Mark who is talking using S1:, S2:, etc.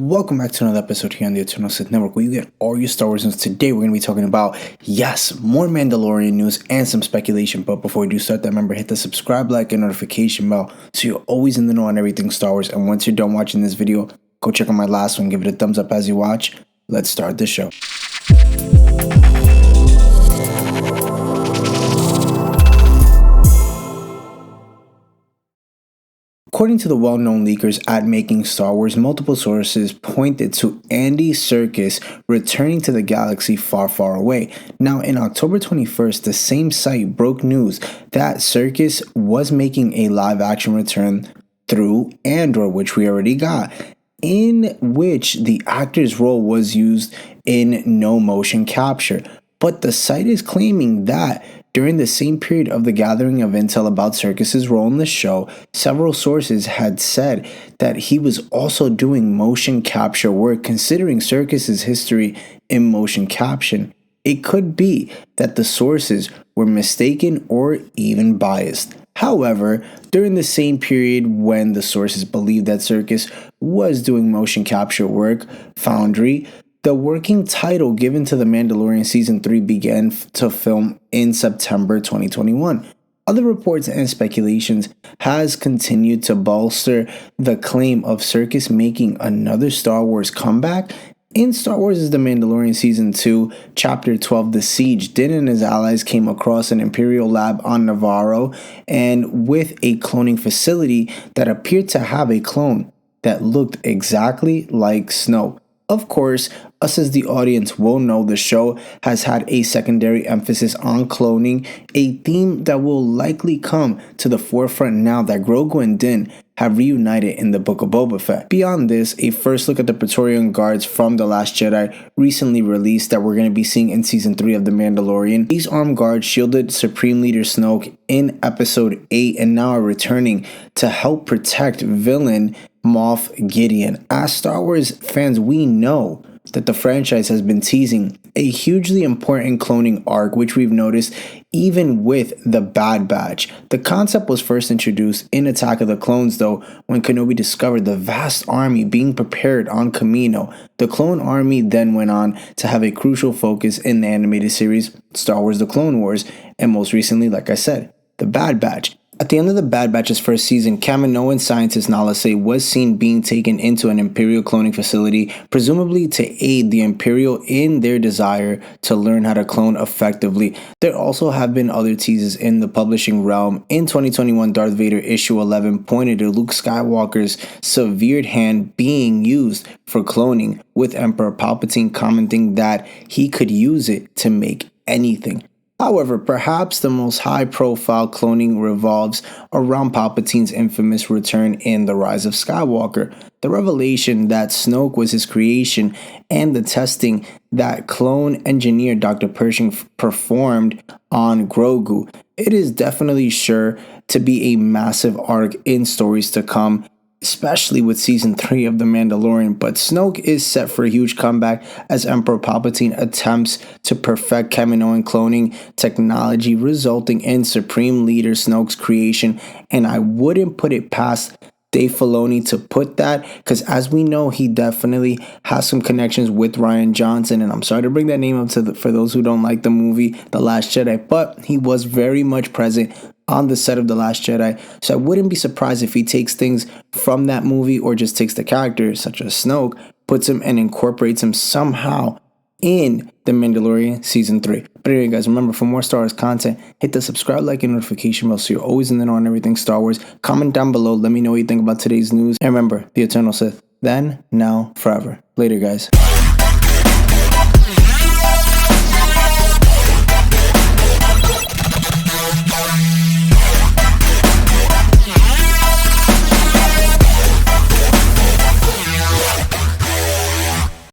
S1: Welcome back to another episode here on the Eternal Sith Network, where you get all your Star Wars news. Today we're going to be talking about, yes, more Mandalorian news and some speculation. But before we do start that, remember, hit the subscribe, like, and notification bell so you're always in the know on everything Star Wars. And once you're done watching this video, go check out my last one. Give it a thumbs up as you watch. Let's start the show. According to the well-known leakers at Making Star Wars, multiple sources pointed to Andy Serkis returning to the galaxy far, far away. Now, in October 21st, the same site broke news that Serkis was making a live-action return through Andor, which we already got, in which the actor's role was used in no motion capture. But the site is claiming that during the same period of the gathering of intel about Serkis' role in the show, several sources had said that he was also doing motion capture work. Considering Serkis' history in motion caption, it could be that the sources were mistaken or even biased. However, during the same period when the sources believed that Serkis was doing motion capture work, Foundry, the working title given to The Mandalorian Season 3 began to film in September 2021. Other reports and speculations has continued to bolster the claim of Serkis making another Star Wars comeback. In Star Wars' The Mandalorian Season 2, Chapter 12, The Siege, Din and his allies came across an Imperial lab on Navarro and with a cloning facility that appeared to have a clone that looked exactly like Snoke. Of course, us as the audience will know the show has had a secondary emphasis on cloning, a theme that will likely come to the forefront now that Grogu and Din have reunited in the Book of Boba Fett. Beyond this, a first look at the Praetorian Guards from The Last Jedi recently released that we're going to be seeing in Season 3 of The Mandalorian. These armed guards shielded Supreme Leader Snoke in Episode 8 and now are returning to help protect villain Moff Gideon. As Star Wars fans, we know that the franchise has been teasing a hugely important cloning arc, which we've noticed even with the Bad Batch. The concept was first introduced in Attack of the Clones, though, when Kenobi discovered the vast army being prepared on Kamino. The clone army then went on to have a crucial focus in the animated series Star Wars The Clone Wars, and most recently, like I said, the Bad Batch. At the end of the Bad Batch's first season, Kaminoan scientist Nala Se was seen being taken into an Imperial cloning facility, presumably to aid the Imperial in their desire to learn how to clone effectively. There also have been other teases in the publishing realm. In 2021, Darth Vader issue 11 pointed to Luke Skywalker's severed hand being used for cloning, with Emperor Palpatine commenting that he could use it to make anything. However, perhaps the most high-profile cloning revolves around Palpatine's infamous return in The Rise of Skywalker. The revelation that Snoke was his creation and the testing that clone engineer Dr. Pershing performed on Grogu. It is definitely sure to be a massive arc in stories to come, especially with Season 3 of The Mandalorian, but Snoke is set for a huge comeback as Emperor Palpatine attempts to perfect Kaminoan cloning technology, resulting in Supreme Leader Snoke's creation, and I wouldn't put it past Dave Filoni to put that, because as we know, he definitely has some connections with Rian Johnson, and I'm sorry to bring that name up for those who don't like the movie The Last Jedi, but he was very much present on the set of The Last Jedi, so I wouldn't be surprised if he takes things from that movie or just takes the characters such as Snoke, puts him and incorporates him somehow in The Mandalorian Season 3. But anyway, guys, remember, for more Star Wars content, hit the subscribe, like, and notification bell so you're always in the know on everything Star Wars. Comment down below, let me know what you think about today's news. And remember, the Eternal Sith, then, now, forever. Later, guys.